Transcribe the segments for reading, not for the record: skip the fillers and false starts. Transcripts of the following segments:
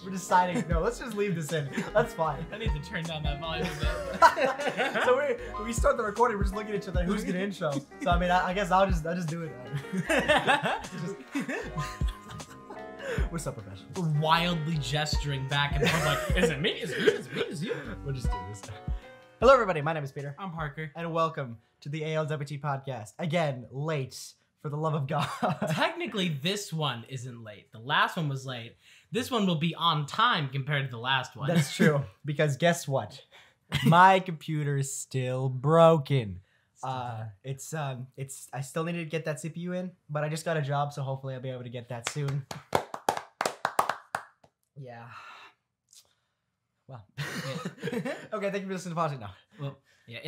We're deciding. No, let's just leave this in. That's fine. I need to turn down that volume a bit. So we start the recording. We're just looking at each other. Who's gonna intro? So I mean, I guess I'll just do it. We're so professional. We're wildly gesturing back and forth like, is it me? Is it me? Is it me? Is it you? We'll just do this. Hello, everybody. My name is Peter. I'm Parker. And welcome to the AlWT podcast. Again, late, for the love of God. Technically, this one isn't late. The last one was late. This one will be on time compared to the last one. That's true. Because guess what? My computer is still broken. I still need to get that CPU in, but I just got a job, so hopefully I'll be able to get that soon. Yeah. Well. Yeah. Okay, thank you for listening to podcast now. Well, yeah,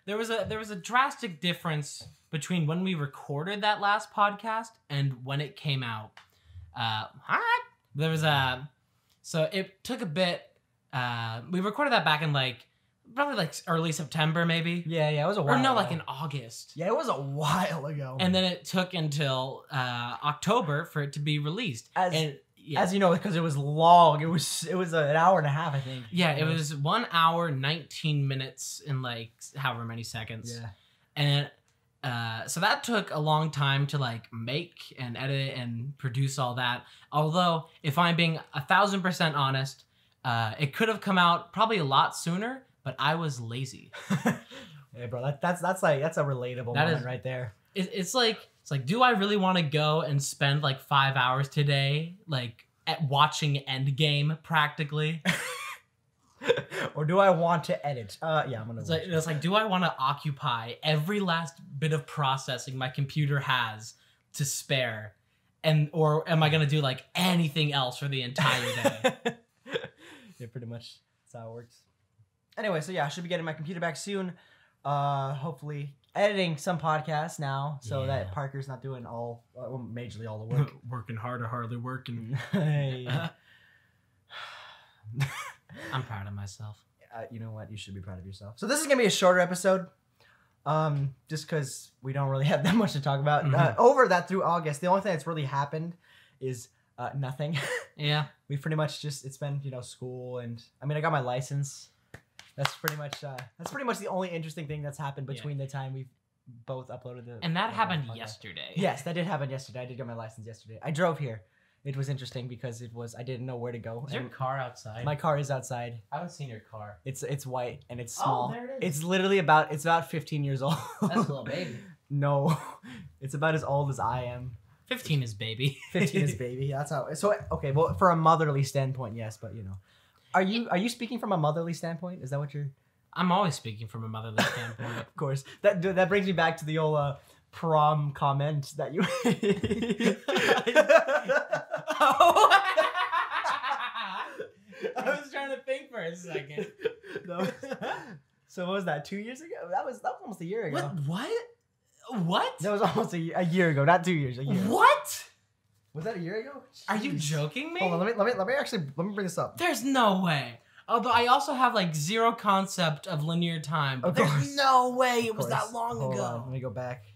there was a drastic difference between when we recorded that last podcast and when it came out. So it took a bit. We recorded that back in probably early September, maybe. Yeah, it was a while. Or no, ago. in August. Yeah, it was a while ago. And then it took until October for it to be released. As you know, because it was long. It was an hour and a half, I think. Yeah, it was 1 hour, 19 minutes in however many seconds. Yeah. And so that took a long time to make and edit and produce all that. Although, if I'm being 1,000% honest, it could have come out probably a lot sooner, but I was lazy. Yeah, bro, that's a relatable moment right there. It's like, do I really want to go and spend 5 hours today, at watching Endgame practically? Or do I want to edit? Yeah, I'm gonna. It's like, do I want to occupy every last bit of processing my computer has to spare, or am I gonna do anything else for the entire day? Yeah, pretty much. That's how it works. Anyway, so yeah, I should be getting my computer back soon. Hopefully editing some podcasts now, so that Parker's not doing majorly all the work. Working hard or hardly working. Hey. I'm proud of myself. You know what? You should be proud of yourself. So this is gonna be a shorter episode, just because we don't really have that much to talk about. Mm-hmm. Through August, the only thing that's really happened is nothing. Yeah, we pretty much it's been school, and I got my license. That's pretty much the only interesting thing that's happened between the time we've both uploaded the. And that happened yesterday. Yes, that did happen yesterday. I did get my license yesterday. I drove here. It was interesting because I didn't know where to go. Is your car outside? My car is outside. I haven't seen your car. It's white and it's small. Oh, there it is. It's literally about 15 years old. That's a little baby. No, it's about as old as I am. 15 is baby. 15 is baby. That's how. So okay, well, for a motherly standpoint, yes, but are you speaking from a motherly standpoint? Is that what you're? I'm always speaking from a motherly standpoint. Of course. That brings me back to the old prom comment that you. I was trying to think for a second. No. So what was that? 2 years ago? That was almost a year ago. What? That was almost a year ago, not 2 years. A year. What? Was that a year ago? Jeez. Are you joking me? Hold on, let me bring this up. There's no way. Although I also have zero concept of linear time. But there's no way it was that long ago. Hold on, let me go back.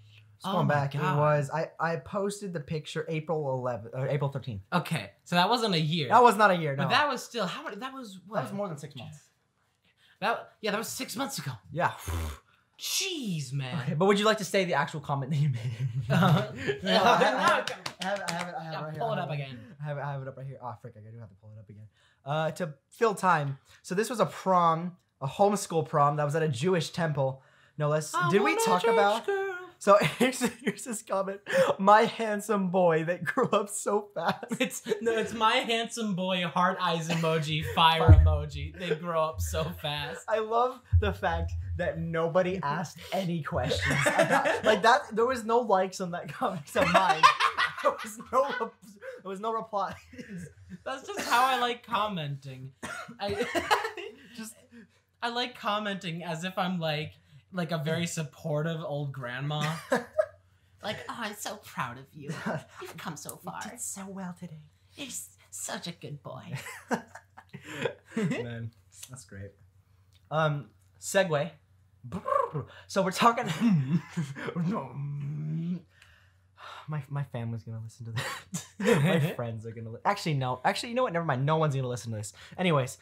Going back. God. It was I posted the picture April 11th or April 13th. Okay, so that wasn't a year. That was not a year. No. But that was still how many? That was what? That was more than 6 months. That was 6 months ago. Yeah. Jeez, man. Okay, but would you like to say the actual comment that you made? I have it right pull it up again. I have it up right here. Oh, frick, I do have to pull it up again. To fill time. So this was a prom, a homeschool prom that was at a Jewish temple. No less. Did we talk about? Girl. So here's this comment. My handsome boy that grew up so fast. It's my handsome boy heart eyes emoji, fire emoji. They grow up so fast. I love the fact that nobody asked any questions about, that. There was no likes on that comment except mine. There was no replies. That's just how I like commenting. I like commenting as if I'm like a very supportive old grandma. Oh, I'm so proud of you. You've come so far. You did so well today. You're such a good boy. Man, that's great. Segue. So we're talking. my family's gonna listen to this. My friends are gonna actually no. Actually, you know what? Never mind. No one's gonna listen to this. Anyways.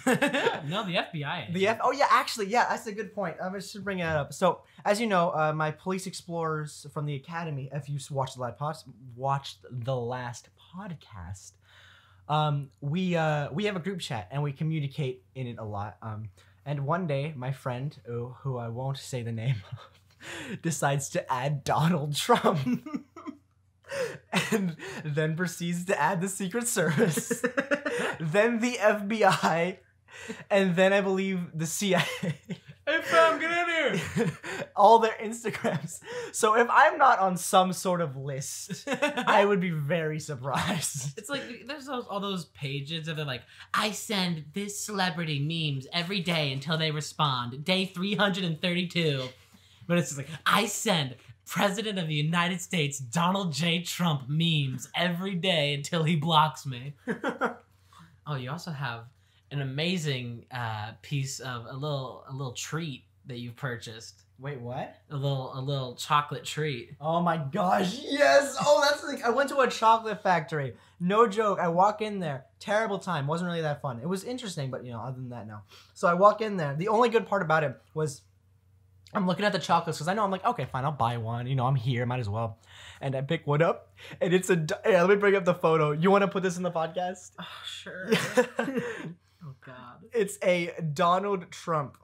No, the FBI. Oh yeah, actually, yeah, that's a good point. I should bring that up. So, as you know, my police explorers from the academy, if you watched the last podcast, we have a group chat and we communicate in it a lot. And one day, my friend, who I won't say the name of, decides to add Donald Trump. And then proceeds to add the Secret Service, then the FBI, and then I believe the CIA. Hey fam, get in here! All their Instagrams. So if I'm not on some sort of list, I would be very surprised. It's like there's all those pages that are like, I send this celebrity memes every day until they respond. Day 332. But it's just like, I send President of the United States Donald J. Trump memes every day until he blocks me. Oh, you also have an amazing piece of a little treat that you've purchased. Wait, what? A little chocolate treat. Oh my gosh, yes! Oh, that's like, I went to a chocolate factory. No joke. I walk in there. Terrible time. Wasn't really that fun. It was interesting, but other than that, no. So I walk in there. The only good part about it was I'm looking at the chocolates because I know I'm like, okay, fine, I'll buy one. I'm here, might as well. And I pick one up, and it's yeah, let me bring up the photo. You want to put this in the podcast? Oh, sure. Oh, God. It's a Donald Trump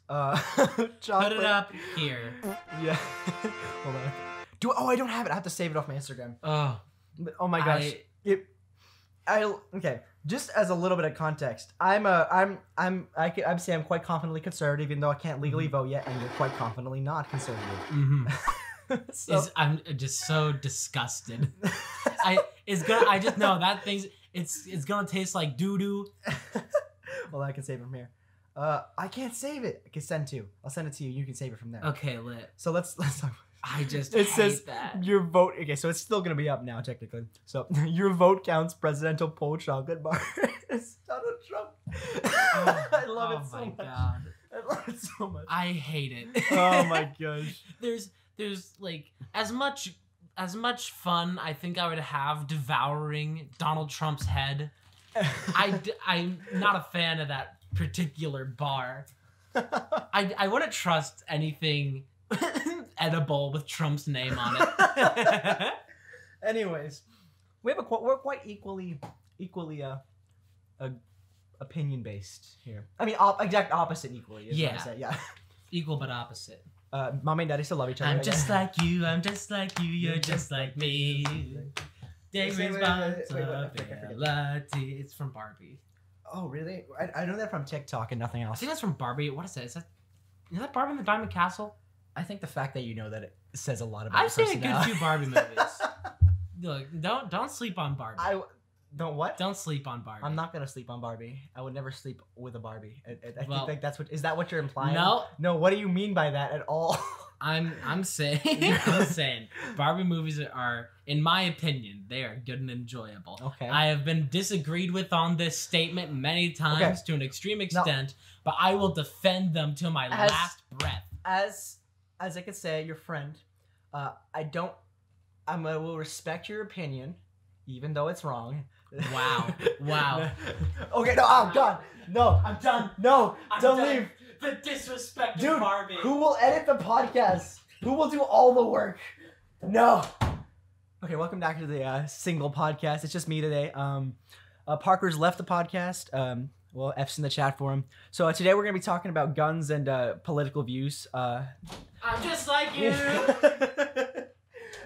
chocolate. Put it up here. Yeah. Hold on. I don't have it. I have to save it off my Instagram. Oh my gosh. Okay. Just as a little bit of context, I'm say I'm quite confidently conservative, even though I can't legally vote yet, and you're quite confidently not conservative. Mm-hmm. I'm just so disgusted. I just know that thing's it's gonna taste like doo doo. Well, I can save it from here. I can't save it. I can send to. I'll send it to you. You can save it from there. Okay, lit. So let's talk. I just it hate says that. Your vote. Okay, so it's still gonna be up now technically. So your vote counts. Presidential poll chocolate bar. It's Donald Trump. I love it so much. God. I love it so much. I hate it. Oh my gosh. There's like as much fun I think I would have devouring Donald Trump's head. I'm not a fan of that particular bar. I wouldn't trust anything edible with Trump's name on it. Anyways, we're quite equally opinion based here. I mean, exact opposite equally. Is what I say. Yeah. Equal but opposite. Mom and daddy still love each other. I'm just like you. I'm just like you. You're just like me. It's from Barbie. Oh really? I know that from TikTok and nothing I else. think that's from Barbie. What is that? Is that Barbie in the Diamond Castle? I think the fact that you know that it says a lot about. I've seen a good few Barbie movies. Look, don't sleep on Barbie. Don't what? Don't sleep on Barbie. I'm not gonna sleep on Barbie. I would never sleep with a Barbie. I think that's what. Is that what you're implying? No. No. What do you mean by that at all? I'm saying Barbie movies are, in my opinion, they are good and enjoyable. Okay. I have been disagreed with on this statement many times to an extreme extent, but I will defend them till my last breath. As I could say, your friend, I will respect your opinion, even though it's wrong. Wow. Okay, no, oh God, no, I'm done. No, don't done. leave. The disrespect Dude, of Barbie. Who will edit the podcast? Who will do all the work? No. Okay, welcome back to the single podcast. It's just me today. Parker's left the podcast. Well, F's in the chat for him. So today we're gonna be talking about guns and political views. I'm just like you.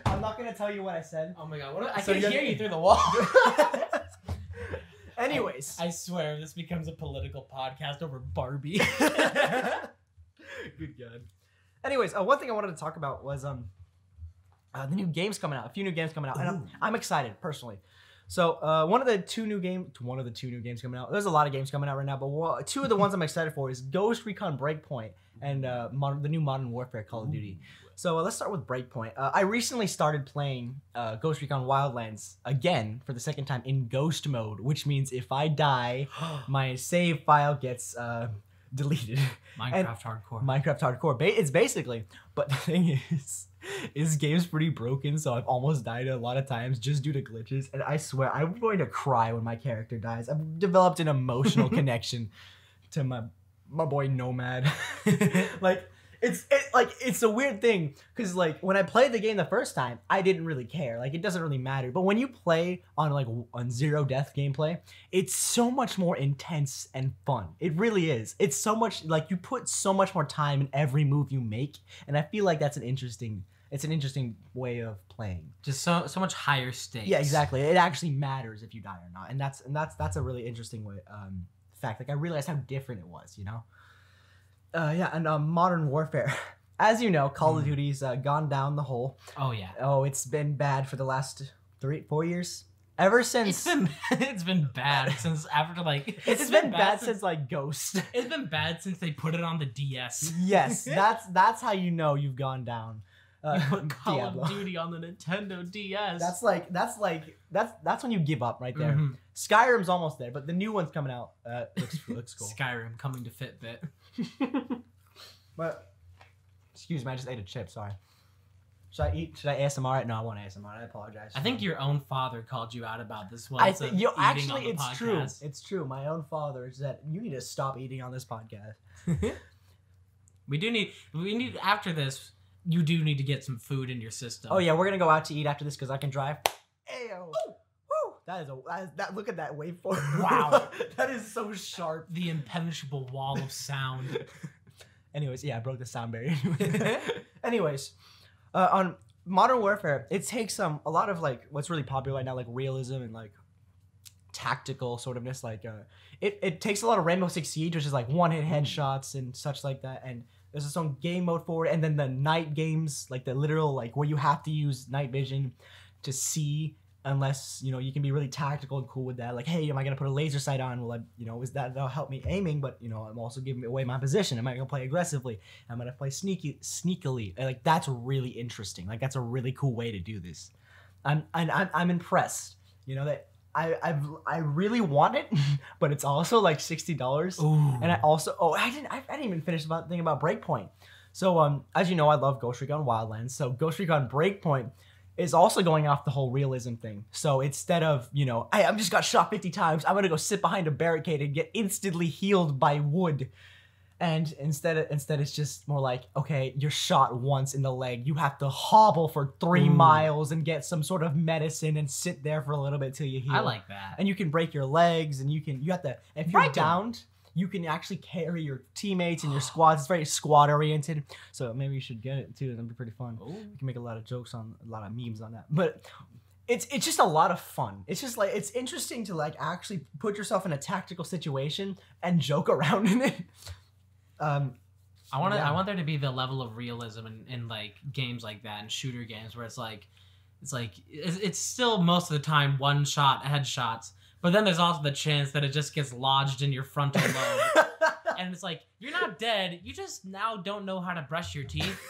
I'm not gonna tell you what I said. Oh my God! I can hear you through the wall. Anyways, I swear this becomes a political podcast over Barbie. Good God. Anyways, one thing I wanted to talk about was the new games coming out. A few new games coming out, and I'm excited personally. So one of the two new games coming out. There's a lot of games coming out right now, but two of the ones I'm excited for is Ghost Recon Breakpoint and the new Modern Warfare Call of Duty. So let's start with Breakpoint. I recently started playing Ghost Recon Wildlands again for the second time in ghost mode, which means if I die, my save file gets deleted. Minecraft hardcore. Minecraft hardcore. It's basically, but the thing is this game's pretty broken, so I've almost died a lot of times just due to glitches. And I swear, I'm going to cry when my character dies. I've developed an emotional connection to my boy Nomad. Like, it's a weird thing because like when I played the game the first time, I didn't really care. Like, it doesn't really matter. But when you play on zero death gameplay, it's so much more intense and fun. It really is. It's so much like you put so much more time in every move you make, and I feel like that's an interesting way of playing. Just so much higher stakes. Yeah, exactly. It actually matters if you die or not, and that's a really interesting way fact. Like, I realized how different it was, you know. Yeah, and Modern Warfare. As you know, Call of Duty's gone down the hole. Oh yeah. Oh, it's been bad for the last 3-4 years. Ever since it's been bad since after like it's been bad since like Ghost. It's been bad since they put it on the DS. Yes, that's how you know you've gone down. You put Call of Duty on the Nintendo DS. That's when you give up right there. Mm-hmm. Skyrim's almost there, but the new one's coming out. Looks cool. Skyrim coming to Fitbit. But excuse me, I just ate a chip. Sorry. Should I ASMR it? No, I want ASMR. I apologize. I think your own father called you out about this one. Actually, it's podcast. True. It's true. My own father said you need to stop eating on this podcast. We need after this. You do need to get some food in your system. Oh yeah, we're gonna go out to eat after this because I can drive. Ayo. Woo! That look at that waveform. Wow. That is so sharp. The impenetrable wall of sound. Anyways, yeah, I broke the sound barrier. Anyways, on Modern Warfare, it takes a lot of like what's really popular right now, like realism and like tactical sort ofness. Like it takes a lot of Rainbow Six Siege, which is like one-hit headshots and such like that, and there's its own game mode for it, and then the night games, like the literal, like where you have to use night vision to see, unless, you know, you can be really tactical and cool with that. Like, hey, am I gonna put a laser sight on? Well, that'll help me aiming, but you know, I'm also giving away my position. Am I gonna play aggressively? Am I gonna play sneakily? And, like, that's really interesting. Like, that's a really cool way to do this. I'm impressed. You know that. I really want it, but it's also like $60. Ooh. And I didn't even finish thinking about Breakpoint. So as you know, I love Ghost Recon Wildlands. So Ghost Recon Breakpoint is also going off the whole realism thing. So instead of, you know, hey, I've just got shot 50 times, I'm gonna go sit behind a barricade and get instantly healed by wood. And instead it's just more like, okay, you're shot once in the leg. You have to hobble for 3 miles and get some sort of medicine and sit there for a little bit till you heal. I like that. And you can break your legs, and you have to, if you're downed, you can actually carry your teammates and your squads. It's very squad oriented. So maybe you should get it too. That'd be pretty fun. Ooh. You can make a lot of jokes a lot of memes on that. But it's just a lot of fun. It's just like, it's interesting to like actually put yourself in a tactical situation and joke around in it. I want there to be the level of realism in like games like that and shooter games where it's still most of the time one shot headshots, but then there's also the chance that it just gets lodged in your frontal lobe, and it's like you're not dead, you just now don't know how to brush your teeth.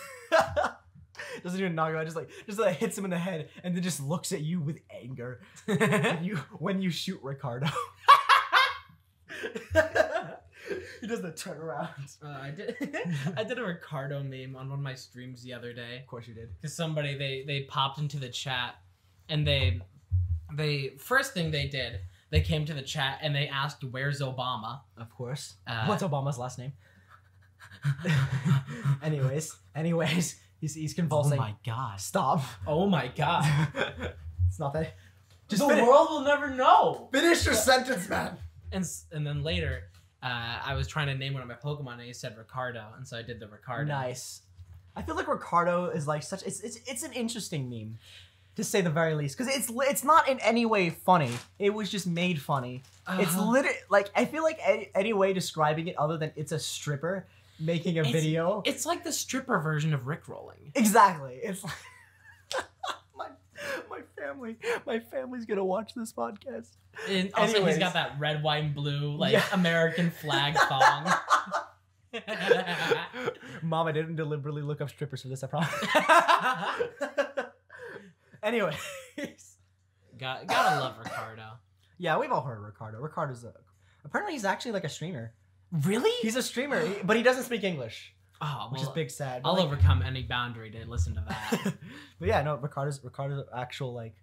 Doesn't even knock him out, just like hits him in the head and then just looks at you with anger when you shoot Ricardo. He does the turnaround. I did a Ricardo meme on one of my streams the other day. Of course you did. Because somebody they popped into the chat, and they first thing they did, they came to the chat and they asked, "Where's Obama?" Of course. What's Obama's last name? Anyways, he's convulsing. Oh my god! Stop. Oh my god! It's not that. Just the world will never know. Finish your sentence, man. And then later, I was trying to name one of my Pokemon, and he said Ricardo, and so I did the Ricardo. Nice. I feel like Ricardo is like such. It's an interesting meme, to say the very least, because it's not in any way funny. It was just made funny. It's literally like, I feel like any way describing it other than it's a stripper making a video. It's like the stripper version of Rickrolling. Exactly. It's like my family's gonna watch this podcast. And also, anyways, he's got that red, white, and blue American flag thong. Mom, I didn't deliberately look up strippers for this, I promise. Anyways, gotta love Ricardo. Yeah, we've all heard of Ricardo. Apparently he's actually like a streamer. Really? He's a streamer, but he doesn't speak English, Oh, which is big sad. I'll overcome any boundary to listen to that. But yeah, no, Ricardo's actual like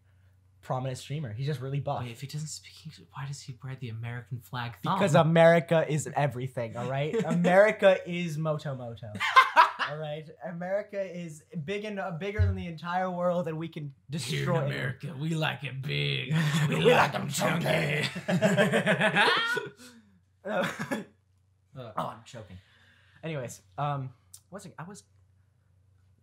prominent streamer. He's just really buff. Wait, if he doesn't speak English, why does he wear the American flag thong? Because America is everything, all right? America is Moto. All right? America is bigger than the entire world, and we can destroy Here in America, we like it big. We We like like them 'em chunky. Oh, I'm choking. Anyways, what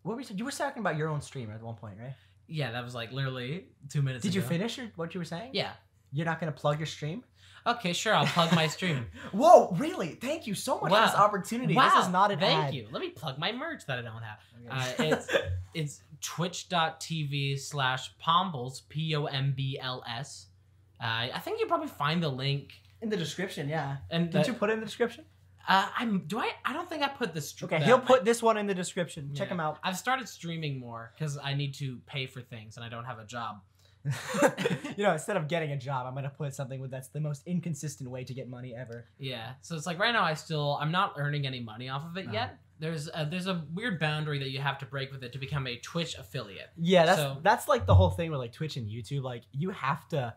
were you were talking about your own stream at one point, right? Yeah, that was like literally 2 minutes Did ago. you finish what you were saying? Yeah. You're not gonna plug your stream? Okay, sure, I'll plug my stream. Whoa, really? Thank you so much Wow. for this opportunity. Wow, This is not an thank ad. you. Let me plug my merch that I don't have. Okay. It's twitch.tv/Pombles, POMBLS. I think you probably find the link. In the description, yeah. And Did you put it in the description? I don't think I put the Okay, he'll put this one in the description. Check Yeah. him out. I've started streaming more because I need to pay for things and I don't have a job. Instead of getting a job, I'm gonna put something that's the most inconsistent way to get money ever. Yeah, so it's like right now I'm not earning any money off of it No. yet. There's a weird boundary that you have to break with it to become a Twitch affiliate. Yeah, that's like the whole thing with like Twitch and YouTube. Like you have to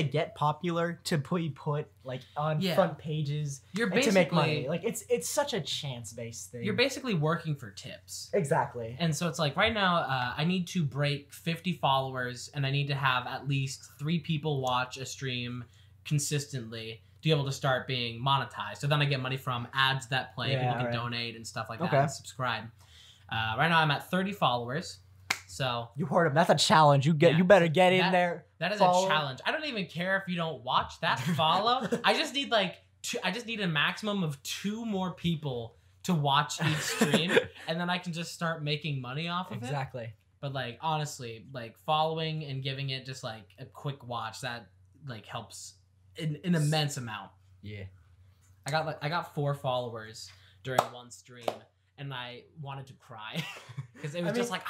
get popular to put like on front pages and to make money. Like it's such a chance based thing. You're basically working for tips. Exactly. And so it's like right now I need to break 50 followers and I need to have at least 3 people watch a stream consistently to be able to start being monetized. So then I get money from ads that play, people can donate and stuff like that and subscribe. Right now I'm at 30 followers. So you heard him. That's a challenge. You better get in there. That is follow. a challenge. I don't even care if you don't watch that follow. I just need a maximum of 2 more people to watch each stream and then I can just start making money off of it. Exactly. But like honestly, like following and giving it just like a quick watch that like helps an immense amount. Yeah. I got 4 followers during one stream and I wanted to cry because it was just like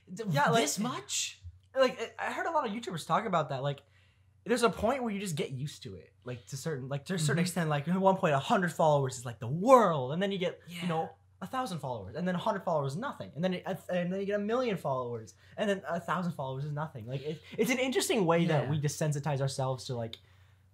this much. Like I heard a lot of YouTubers talk about that. Like there's a point where you just get used to it. Like to a certain extent. Like at one point 100 followers is like the world, and then you get 1,000 followers, and then 100 followers is nothing, and then you get 1,000,000 followers, and then 1,000 followers is nothing. Like it's an interesting way that we desensitize ourselves to like.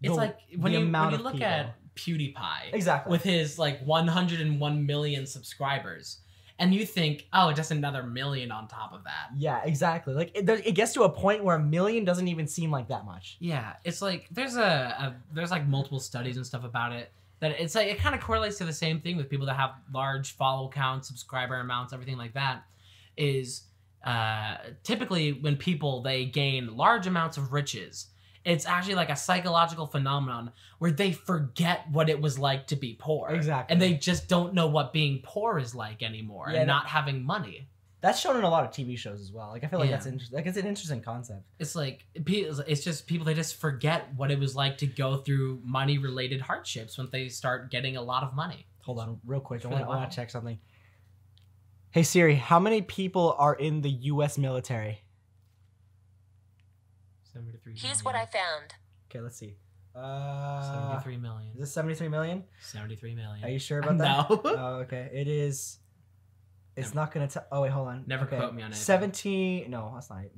It's like when you look at PewDiePie, exactly, with his like 101 million subscribers, and you think, oh, just another million on top of that. Yeah, exactly. Like it gets to a point where 1 million doesn't even seem like that much. Yeah, it's like there's like multiple studies and stuff about it that it's like it kind of correlates to the same thing with people that have large follow counts, subscriber amounts, everything like that. Is typically when people they gain large amounts of riches. It's actually like a psychological phenomenon where they forget what it was like to be poor. Exactly. And they just don't know what being poor is like anymore and not having money. That's shown in a lot of TV shows as well. Like I feel like that's interesting. Like it's an interesting concept. It's like it's just people they just forget what it was like to go through money-related hardships when they start getting a lot of money. Hold on, real quick. I really want to check something. Hey Siri, how many people are in the U.S. military? 73 Here's what I found. Okay, let's see. 73 million. Is this 73 million? 73 million. Are you sure about that? No. Oh, okay. It is. It's not gonna tell. Oh wait, hold on. Never quote me on it. 17. No, that's not it.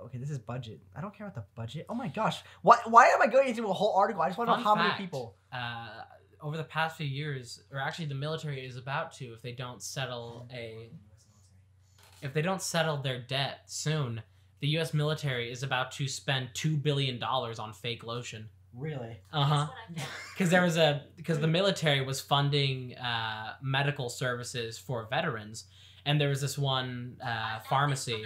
Okay, this is budget. I don't care about the budget. Oh my gosh. Why am I going into a whole article? I just want to know how many people. Over the past few years, or actually the military is about to, if they don't settle their debt soon, the U.S. military is about to spend $2 billion on fake lotion. Really? Because the military was funding medical services for veterans, and there was this one pharmacy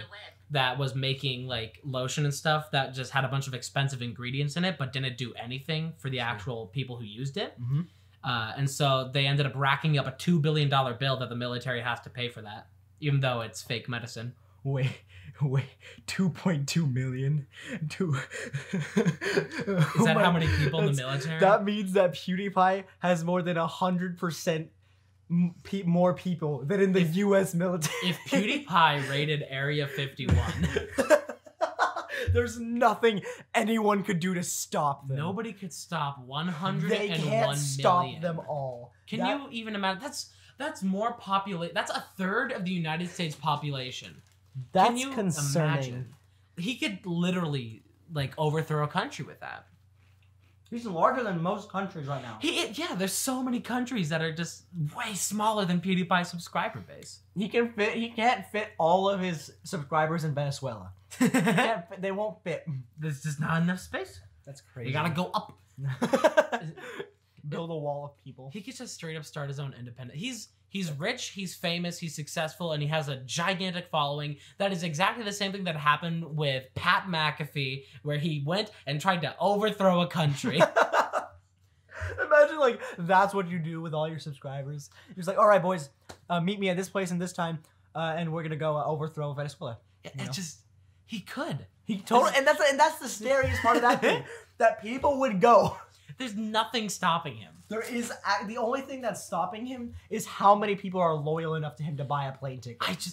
that was making like lotion and stuff that just had a bunch of expensive ingredients in it, but didn't do anything for the actual people who used it. Mm-hmm. And so they ended up racking up a $2 billion bill that the military has to pay for that, even though it's fake medicine. Wait, 2.2 million? Is that how many people in the military? That means that PewDiePie has more than 100% more people than in the U.S. military. If PewDiePie raided Area 51, There's nothing anyone could do to stop them. Nobody could stop 101 They can't stop them all. Can you even imagine? That's more population. That's a third of the United States population. That's Can you concerning. imagine? He could literally like overthrow a country with that. He's larger than most countries right now. Yeah, there's so many countries that are just way smaller than PewDiePie's subscriber base. He can't fit all of his subscribers in Venezuela. They won't fit. There's just not enough space. That's crazy. You gotta go up. Build a wall of people. He could just straight up start his own independent. He's rich, he's famous, he's successful, and he has a gigantic following. That is exactly the same thing that happened with Pat McAfee, where he went and tried to overthrow a country. Imagine, like, that's what you do with all your subscribers. You're just like, all right, boys, meet me at this place and this time, and we're gonna go overthrow Venezuela. He could. He totally, and that's the scariest part of that thing, that people would go. There's nothing stopping him. There is the only thing that's stopping him is how many people are loyal enough to him to buy a plane ticket.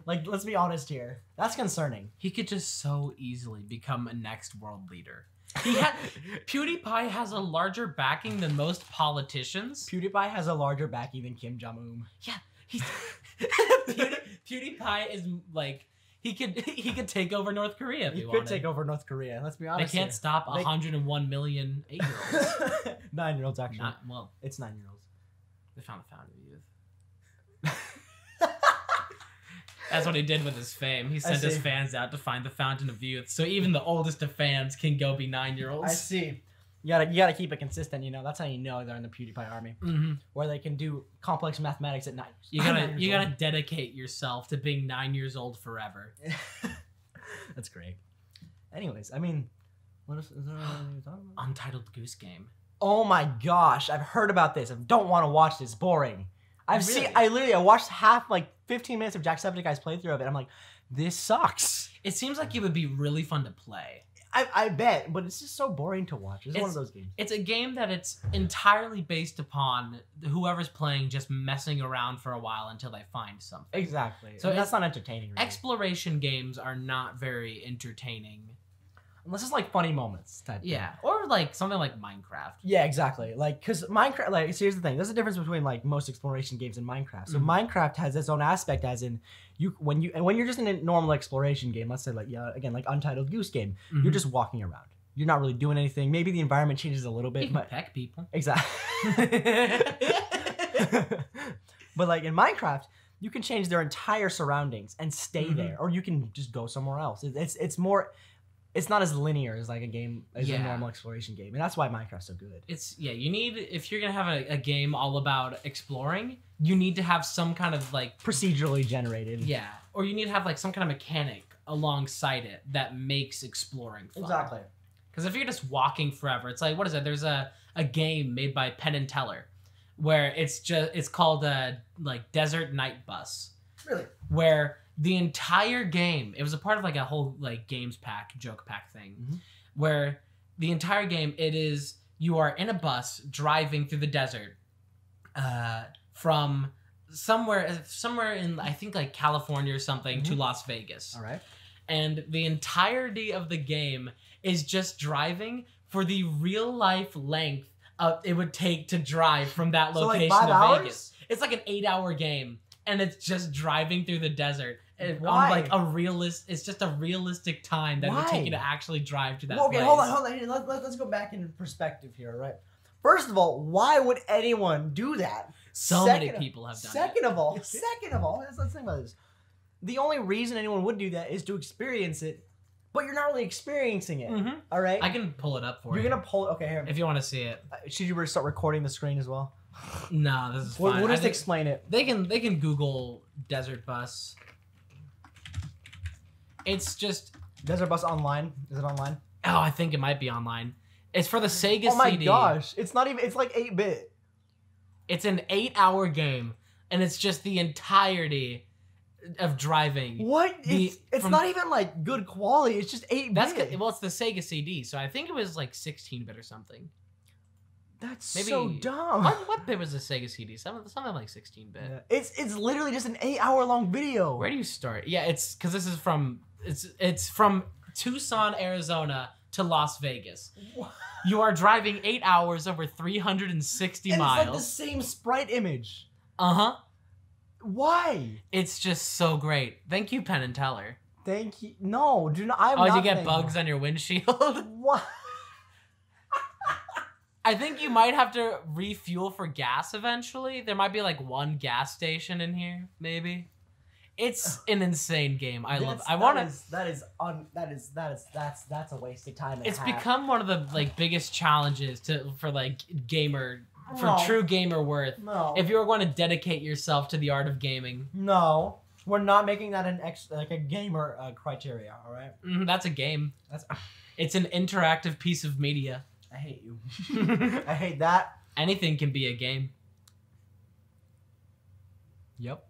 Like, let's be honest here. That's concerning. He could just so easily become a next world leader. PewDiePie has a larger backing than most politicians. PewDiePie has a larger backing than Kim Jong-un. Yeah, PewDiePie is like he could take over North Korea if he wanted. He could take over North Korea. Let's be honest. They can't stop 101 million 8-year-olds. 9-year-olds actually. It's 9-year-olds. They found the fountain of youth. That's what he did with his fame. He sent his fans out to find the fountain of youth, so even the oldest of fans can go be 9-year-olds. I see. You gotta keep it consistent. You know, that's how you know they're in the PewDiePie army, where they can do complex mathematics at 9. You gotta dedicate yourself to being 9 years old forever. That's great. Anyways, I mean, what is there anything to talk about? Untitled Goose Game. Oh my gosh, I've heard about this. I don't want to watch this. Boring. I watched half, like 15 minutes of Jacksepticeye's playthrough of it. I'm like, this sucks. It seems like it would be really fun to play. I bet, but it's just so boring to watch. It's one of those games. It's a game that it's entirely based upon whoever's playing just messing around for a while until they find something. Exactly. So that's not entertaining. Really. Exploration games are not very entertaining. Unless it's like funny moments type thing. Or like something like Minecraft. Yeah, exactly. Like, because Minecraft, like, here's the thing. There's a difference between like most exploration games and Minecraft. So Minecraft has its own aspect, as in when you're just in a normal exploration game, let's say like like Untitled Goose Game, you're just walking around. You're not really doing anything. Maybe the environment changes a little bit. You can peck people. Exactly. But like in Minecraft, you can change their entire surroundings and stay there, or you can just go somewhere else. It's more. It's not as linear as like a game as a normal exploration game, and that's why Minecraft's so good. You need, if you're gonna have a game all about exploring, you need to have some kind of like procedurally generated. Yeah, or you need to have like some kind of mechanic alongside it that makes exploring fun. Exactly. Because if you're just walking forever, it's like, what is it? There's a game made by Penn and Teller, where it's called like Desert Night Bus. Really? Where the entire game, it was a part of like a whole like games pack, joke pack thing, where the entire game, you are in a bus driving through the desert from somewhere in, I think like California or something, to Las Vegas. All right. And the entirety of the game is just driving for the real life length it would take to drive from that location like 5 to hours? Vegas. It's like an 8-hour game, and it's just driving through the desert. Why? Like it's just a realistic time that it would take you to actually drive to that place. Okay, hold on. Let's go back in perspective here, right? First of all, why would anyone do that? Many people have done it. Second of all, let's think about this. The only reason anyone would do that is to experience it, but you're not really experiencing it. All right? I can pull it up for you. You're going to pull it? Okay, here. If you want to see it. Should you start recording the screen as well? No, this is fine. We'll just explain it. They can Google Desert Bus. It's just... Desert Bus Online? Is it online? Oh, I think it might be online. It's for the Sega CD. Oh my gosh. It's not even... It's like 8-bit. It's an 8-hour game, and it's just the entirety of driving. What? It's not even like good quality. It's just 8-bit. Well, it's the Sega CD, so I think it was like 16-bit or something. That's so dumb. What bit was the Sega CD? Something like 16-bit. Yeah. It's literally just an 8-hour long video. Where do you start? Yeah, it's because this is from it's from Tucson, Arizona to Las Vegas. You are driving 8 hours over 360 miles. It's like the same sprite image. Uh-huh. Why? It's just so great. Thank you, Penn and Teller. Thank you. No, do not. I'm oh, not you get bugs on your windshield? What? I think you might have to refuel for gas eventually. There might be like one gas station in here, maybe. It's an insane game. I love it. I want to. That's a waste of time. It's become one of the like biggest challenges for like true gamer worth. No. If you were going to dedicate yourself to the art of gaming. No, we're not making that like a gamer criteria. All right. That's a game. It's an interactive piece of media. I hate you. I hate that. Anything can be a game. Yep.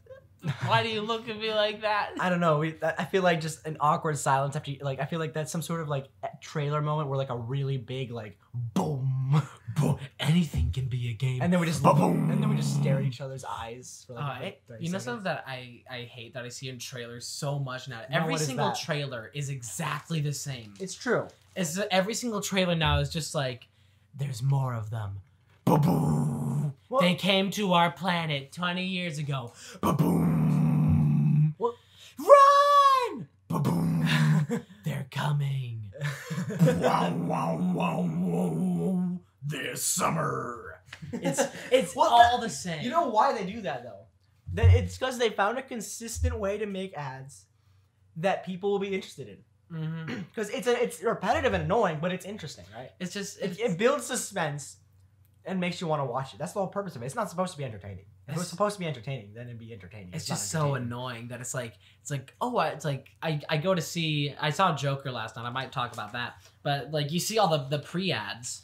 Why do you look at me like that? I don't know. I feel like just an awkward silence after I feel like that's some sort of like trailer moment where like a really big like boom, boom. Anything can be a game. And then we just boom. And then we just stare at each other's eyes for like 30 you know seconds. something that I hate that I see in trailers so much now. Every single trailer is exactly the same. It's true. Every single trailer now is just like, there's more of them. Ba-boom. Well, they came to our planet 20 years ago. Ba-boom. Well, run! Ba-boom. They're coming. Wow, wow, wow, wow. This summer. It's all the same. You know why they do that though? It's because they found a consistent way to make ads that people will be interested in. Because it's repetitive and annoying, but it's interesting, right? It's just it builds suspense and makes you want to watch it. That's the whole purpose of it. It's not supposed to be entertaining. If it was supposed to be entertaining, then it'd be entertaining. It's just so annoying that it's like I go to see. I saw Joker last night. I might talk about that, but like you see all the pre-ads,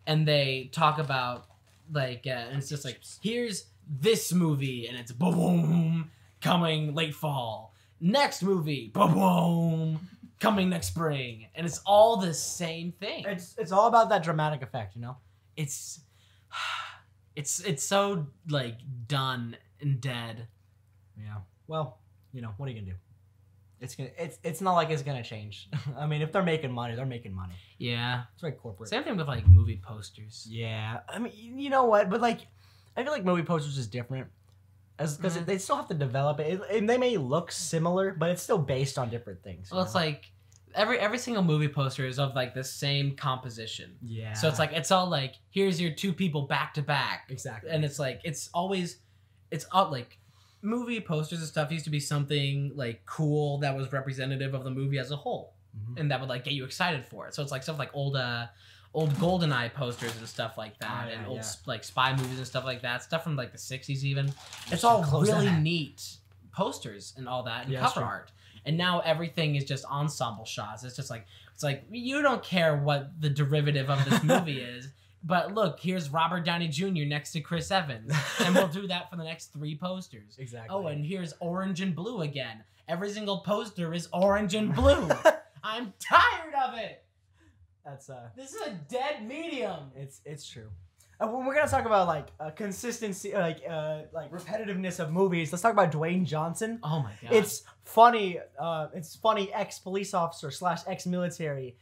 and they talk about like and it's just like here's this movie and it's boom coming late fall. Next movie boom coming next spring, and it's all the same thing. It's all about that dramatic effect, you know. It's so like done and dead. Yeah. Well, you know, what are you gonna do? It's not like it's gonna change. I mean, if they're making money, they're making money. Yeah. It's very corporate. Same thing with like movie posters. Yeah. I mean, you know what? But like, I feel like movie posters is different, because they still have to develop it. And they may look similar, but it's still based on different things. Well, it's like every single movie poster is of like the same composition. Yeah. So it's all like here's your two people back to back. Exactly. And it's like it's all like movie posters and stuff used to be something like cool that was representative of the movie as a whole, and that would like get you excited for it. So it's like stuff like old GoldenEye posters and stuff like that, and old like spy movies and stuff like that. Stuff from like the 60s even. It's all really neat posters and all that and cover art. And now everything is just ensemble shots. It's just like you don't care what the derivative of this movie is, but look, here's Robert Downey Jr. next to Chris Evans, and we'll do that for the next 3 posters. Exactly. Oh, and here's orange and blue again. Every single poster is orange and blue. I'm tired of it. This is a dead medium. It's true. When we're gonna talk about like consistency, like repetitiveness of movies, let's talk about Dwayne Johnson. Oh my god, it's funny. Ex-police officer / ex-military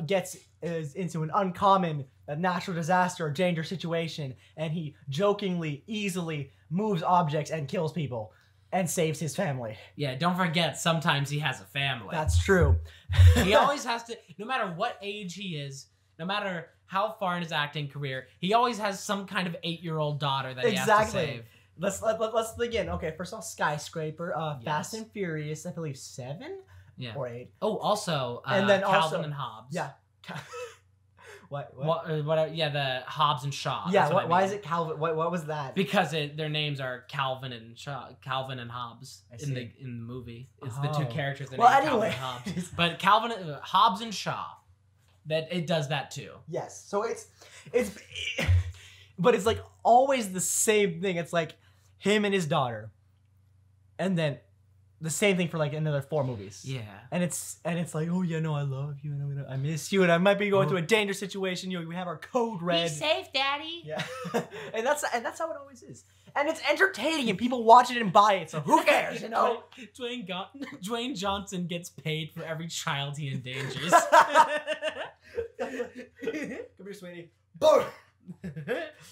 gets into an uncommon natural disaster or dangerous situation, and he jokingly, easily moves objects and kills people and saves his family. Yeah, don't forget, sometimes he has a family. That's true. He always has to, no matter what age he is, no matter how far in his acting career, he always has some kind of 8-year-old daughter that he has to save. Let's begin. Okay, first off, Skyscraper, Fast and Furious, I believe 7 or 8. Oh, also, and then Calvin and Hobbes. Yeah. What? Yeah, the Hobbs and Shaw. Yeah. Why is it Calvin? What was that? Because their names are Calvin and Shaw, Calvin and Hobbes in the movie. It's the two characters that name Calvin and Hobbes. But Hobbs and Shaw. That it does that too. Yes. So but it's like always the same thing. It's like him and his daughter, and then the same thing for like another 4 movies. Yeah. And it's like, oh yeah, no, I love you, and I miss you, and I might be going through a dangerous situation. You know, we have our code red. Be safe, Daddy. Yeah. and that's how it always is. and it's entertaining, and people watch it and buy it. So who cares, you know? Dwayne Johnson gets paid for every child he endangers. Come here, sweetie. Boom.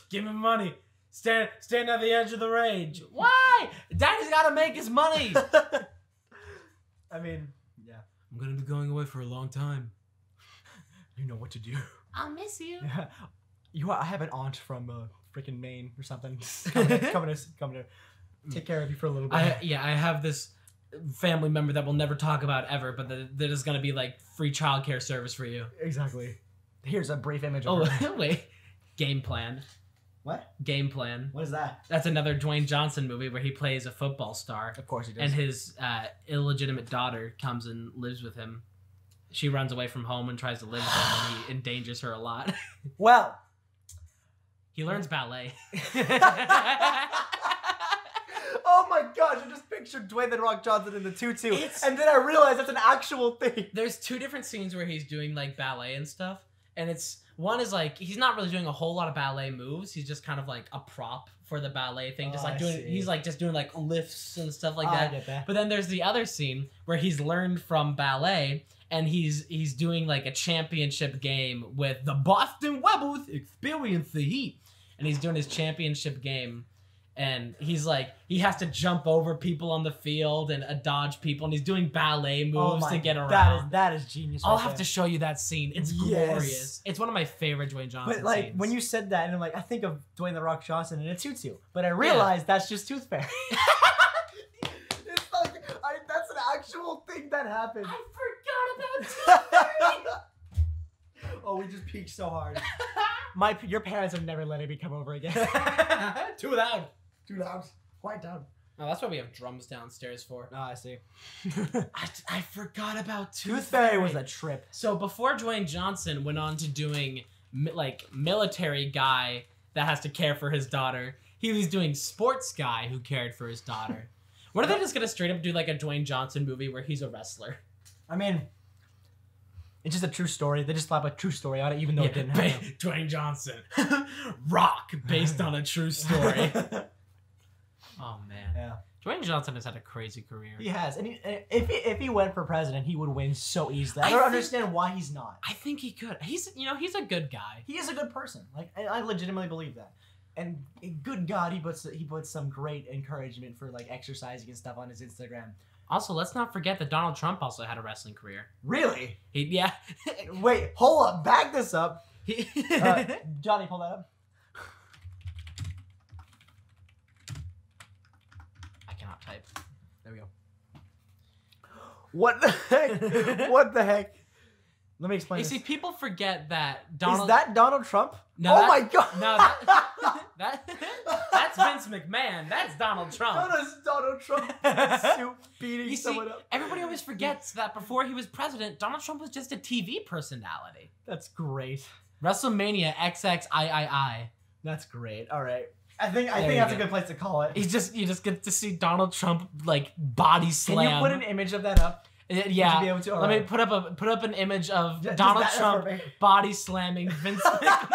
Give him money. Stand at the edge of the range. Why? Daddy's got to make his money. I mean, yeah. I'm gonna be going away for a long time. You know what to do. I'll miss you. Yeah. I have an aunt from freaking Maine or something. Coming to take care of you for a little bit. I have this family member that we'll never talk about ever, but that is gonna be like free childcare service for you. Exactly. Here's a brief image of her. Wait. Game Plan. What? Game Plan. What is that? That's another Dwayne Johnson movie where he plays a football star. Of course he does. And his illegitimate daughter comes and lives with him. She runs away from home and tries to live with him, and he endangers her a lot. Well. He learns ballet. Oh my gosh, I just pictured Dwayne The Rock Johnson in the tutu. And then I realized that's an actual thing. There's two different scenes where he's doing like ballet and stuff. And one is like, he's not really doing a whole lot of ballet moves. He's just kind of like a prop for the ballet thing. He's like just doing like lifts and stuff like that. I get that. But then there's the other scene where he's learned from ballet and he's doing like a championship game with the Boston Rebels. Experience the heat. And he's doing his championship game. And he's like, he has to jump over people on the field and dodge people. And he's doing ballet moves to get around. That is genius. I'll have to show you that scene. It's glorious. It's one of my favorite Dwayne Johnson But like, scenes. when you said that, and I'm like, I think of Dwayne The Rock Johnson in a tutu. But I realized that's just Tooth Fairy. It's like, that's an actual thing that happened. I forgot about Tooth Fairy. Oh, we just peaked so hard. Your parents have never let me come over again. Too loud. Too loud. Quiet down. Oh, that's what we have drums downstairs for. Oh, I see. I forgot about Tooth Fairy was a trip. So before Dwayne Johnson went on to doing like military guy that has to care for his daughter, he was doing sports guy who cared for his daughter. When are they just gonna straight up do like a Dwayne Johnson movie where he's a wrestler? I mean, it's just a true story. They just slap a true story on it, even though it didn't happen. Dwayne Johnson, Rock, based on a true story. Oh man, yeah. Dwayne Johnson has had a crazy career. He has, and if he went for president, he would win so easily. I don't understand why he's not. I think he could. He's a good guy. He is a good person. Like I legitimately believe that. And good God, he puts some great encouragement for like exercising and stuff on his Instagram. Also, let's not forget that Donald Trump also had a wrestling career. Really? Yeah. Wait, hold up. Back this up. Johnny, pull that up. Type. There we go. What the heck? What the heck? Let me explain. You see, people forget that Donald. Is that Donald Trump? No, oh my God! No, that's Vince McMahon. That's Donald Trump. That is Donald Trump. Suit beating someone up. Everybody always forgets that before he was president, Donald Trump was just a TV personality. That's great. WrestleMania XXIII. That's great. All right. I think that's a good place to call it. You just get to see Donald Trump like body slam. Can you put an image of that up? Yeah. Be able to? Let me put up an image of Donald Trump body slamming Vince McMahon.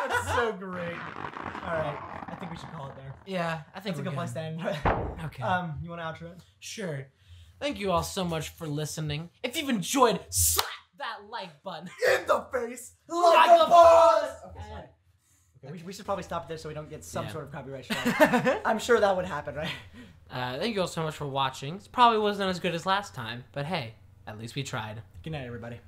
That's so great. All right, I think we should call it there. Yeah, I think that's a good place to end. Okay. You want to outro it? Sure. Thank you all so much for listening. If you've enjoyed, slap that like button in the face like a boss. Okay, sorry. Okay, we should probably stop there so we don't get some sort of copyright strike. I'm sure that would happen, right? Thank you all so much for watching. It probably wasn't as good as last time, but hey, at least we tried. Good night, everybody.